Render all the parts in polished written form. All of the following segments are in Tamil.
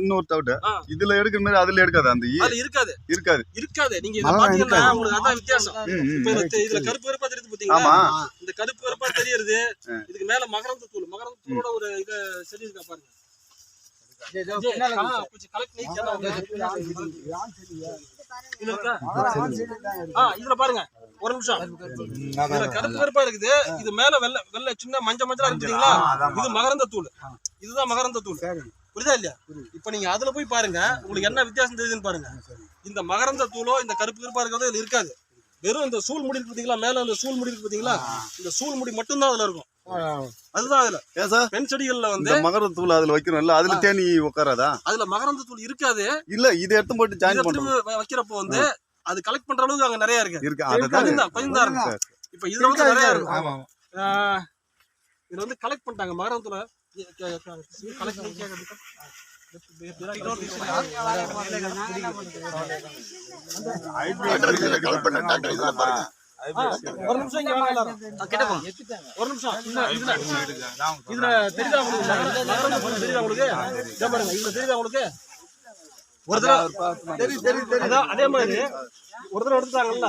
இன்னொரு டவுட், இதுல எடுக்கிற மாதிரி அதுல எடுக்காது, அந்த இருக்காது இருக்காது இருக்காது. நீங்க இத பாத்தீங்கன்னா உங்களுக்கு அதான் வித்தியாசம். இப்ப இதுல கருப்பு கருப்பா தெரியுது பாத்தீங்களா? இந்த கருப்பு கருப்பா தெரியுது. இதுக்கு மேல மகரந்த தூளோட ஒரு இத செடி இருக்கா பாருங்க. இதுல பாருங்க ஒரு நிமிஷம், இதுல கருப்பு கருப்பா இருக்குது. இது மேல வெள்ளை வெள்ளை சின்ன மஞ்சள் மஞ்சளா இருக்குங்களா? இது மகரந்த தூள். இதுதான் மகரந்த தூள். புரியுதா இல்லையா? இப்ப நீங்க அதுல போய் பாருங்க, உங்களுக்கு என்ன வித்தியாசம் தெரியுதுன்னு பாருங்க. இந்த மகரந்த தூளோ இந்த கருப்பு கருப்பா இருக்கிறதோ இதுல இருக்காது. வெறும் இந்த சூழ் முடி இருக்கு பாத்தீங்களா? மேல இந்த சூழ் முடி இருக்கு பாத்தீங்களா? இந்த சூழ் முடி மட்டும்தான் அதுல இருக்கும். அதுதான் அதுல பெண் செடிகள்ல வந்து மகரந்த தூள் அதுல வைக்கிறோம்ல, அதுல தேனி உட்காராதா? அதுல மகரந்த தூள் இருக்காது. இல்ல இதை எடுத்து போட்டு ஜாயின் பண்றோம் வைக்கிறப்போ வந்து அது கலெக்ட் பண்ற அளவுக்கு அங்க நிறைய இருக்கு. கொஞ்சம் தான் இருக்கு. இப்ப இதுல வந்து நிறைய இருக்கும். இதுல வந்து கலெக்ட் பண்ணிட்டாங்க மகரந்த தூளை கலெக்ட் பண்ணி கேட்கறதுக்கு. ஒரு நிமிஷம் இங்க வாங்க எல்லாரும். ஒரு நிமிஷம். இதுல தெரியுதா உங்களுக்கு? தெரியுதா உங்களுக்கு? பாருங்க, இதுல தெரியுதா உங்களுக்கு? ஒரு தடவை அதே மாதிரி ஒரு தடவை எடுத்துட்டாங்கல்ல,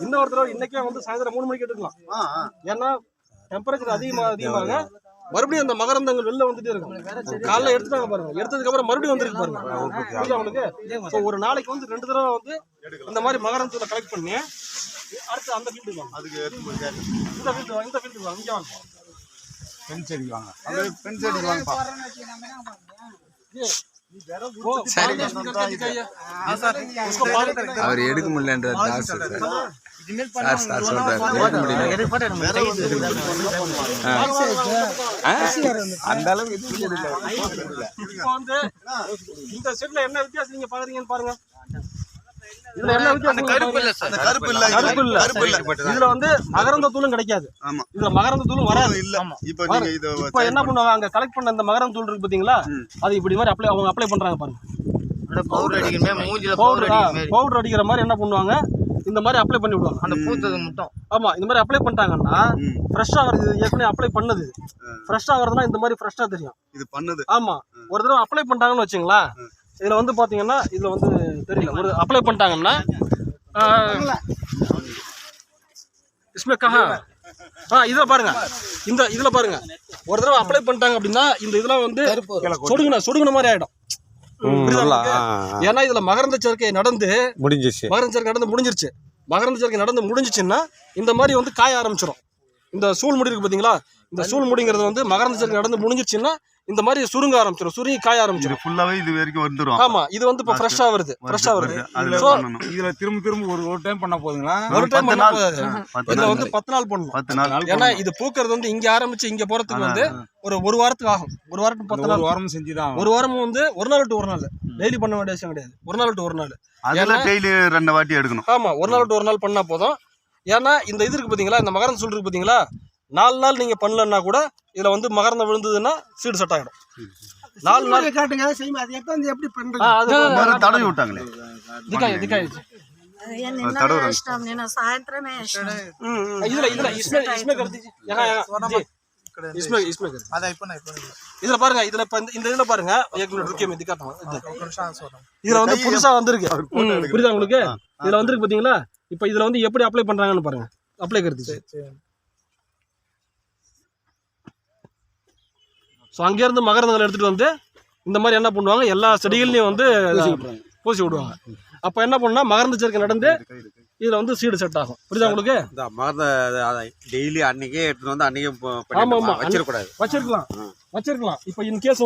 இன்னொரு தடவை இன்னைக்கே வந்து சாயந்தரம் 3 மணிக்கு எடுத்துக்கலாம். ஏன்னா டெம்பரேச்சர் அதிகமாக மறுபடியும் அந்த மகரந்தங்கள் வெளில வந்துட்டே இருக்கும். காலைல எடுத்துட்டாங்க பாருங்க, எடுத்ததுக்கு அப்புறம் மறுபடியும் வந்துருக்கு பாருங்க. உங்களுக்கு ஒரு நாளைக்கு வந்து 2 தடவை வந்து இந்த மாதிரி மகரந்தத்துல கலெக்ட் பண்ணி அடுத்து அந்த ஃபீல்டுக்கு வாங்க. அதுக்கு இந்த ஃபீல்டுக்கு வாங்க. இங்க வாங்க. பென் செடி வாங்க. அது பென் செடி வாங்கப்பா. அவர் எடுக்க முடியலன்ற அந்த அளவுக்கு இந்த செட்ல என்ன வித்தியாசம் நீங்க பாக்குறீங்கன்னு பாருங்க. இதுல என்ன வித்தியாசம்? கருப்பு இல்ல. இதுல வந்து மகரந்த தூளும் கிடைக்காது. இதுல மகரந்த தூளும் வராது. இப்ப என்ன பண்ணுவாங்க, அங்க கலெக்ட் பண்ண இந்த மகரந்த தூள் இருக்கு பாத்தீங்களா? அது இப்படி மாதிரி அவங்க அப்ளை பண்றாங்க பாருங்க. பவுடர் அடிக்கிற மாதிரி என்ன பண்ணுவாங்க, இந்த மாதிரி அப்ளை பண்ணி விடுவாங்க. அந்த பூத்தது மட்டும். ஆமா, இந்த மாதிரி அப்ளை பண்ணிட்டாங்கன்னா ஃப்ரெஷ்ஷா வருது. ஏற்கனவே அப்ளை பண்ணது ஃப்ரெஷ்ஷா வருதுன்னா இந்த மாதிரி ஃப்ரெஷ்ஷா தெரியும். இது பண்ணது. ஆமா, ஒரு தடவை அப்ளை பண்ணிட்டாங்கன்னு வச்சுங்களா, இதுல வந்து பாத்தீங்கன்னா இதுல வந்து தெரியல, ஒரு அப்ளை பண்ணிட்டாங்கன்னா இதுல பாருங்க, இந்த இதுல பாருங்க, ஒரு தடவை அப்ளை பண்ணிட்டாங்க அப்படின்னா இந்த இதெல்லாம் வந்து சொடுங்கின மாதிரி ஆயிடும். ஏன்னா இதுல மகரந்த சேர்க்கை நடந்து முடிஞ்சிருச்சு. மகரந்த சேர்க்கை நடந்து முடிஞ்சிச்சுன்னா இந்த மாதிரி வந்து காய ஆரம்பிச்சிடும். இந்த சூழ் முடி இருக்கு பாத்தீங்களா? இந்த சூழ் முடிங்கிறது வந்து மகரந்த சேர்க்கை நடந்து முடிஞ்சிருச்சுன்னா இந்த மாதிரி சுருங்க ஆரம்பிச்சிடும், சுருங்கி காய ஆரம்பிச்சிடும். ஃபுல்லாவே இது வரைக்கும் வந்துரும். ஆமா, இது வந்து இப்ப ஃப்ரெஷ்ஷா வருது. இதுல திரும்ப ஒரு டைம் பண்ணா போதுங்களா? ஒரு டைம் பண்ணா போதாது. இதுல வந்து 10 நாள் பண்ணணும். 10 நாள். ஏன்னா இது பூக்கிறது வந்து இங்க ஆரம்பிச்சு இங்க போறதுக்கு வந்து ஒரு வாரத்துக்கு ஆகும். ஒரு வாரத்துக்கு 10 நாள். ஒரு வாரம் செஞ்சுதான். ஒரு வாரம் வந்து ஒரு நாள் டு ஒரு நாள். டெய்லி பண்ண வேண்டிய அவசியம் கிடையாது. ஒரு நாள் டு ஒரு நாள். அதெல்லாம் டெய்லி 2 வாட்டி எடுக்கணும். ஆமா, ஒரு நாள் டு ஒரு நாள் பண்ணா போதும். ஏன்னா இந்த இது இருக்கு பாத்தீங்களா, இந்த மகரந்த சூழ் இருக்கு பாத்தீங்களா, 4 நாள் நீங்க பண்ணலன்னா கூட இதுல வந்து மகரந்தம் விழுந்ததுன்னா சீடு செட் ஆகிடும். 4 நாள் காட்டுங்க செய்யுமா. அது எப்படி பண்றது? அது தடவி விட்டாங்களே. సాయంత్రమే இதுல பாருங்க, இதுல இந்த இதுல பாருங்க, இதுல வந்து புதுசா வந்திருக்கு. புரியுதா உங்களுக்கு? இதுல வந்திருக்கு பாத்தீங்களா? இப்ப இதுல வந்து எப்படி அப்ளை பண்றாங்கன்னு பாருங்க. அப்ளை கருத்து அங்கே இருந்து மகரந்தங்களை எடுத்துட்டு வந்து இந்த மாதிரி என்ன பண்ணுவாங்க, எல்லா செடிகள்லையும் வந்து பூசி விடுவாங்க. அப்ப என்ன பண்ணா மகரந்த சேர்க்கை நடந்து இதுல வந்து சீடு செட் ஆகும். புரியுதா உங்களுக்கு? டெய்லி அன்னைக்கே எடுத்துட்டு வந்து அன்னைக்கே வச்சிருக்கலாம். இப்ப இன் கேஸ்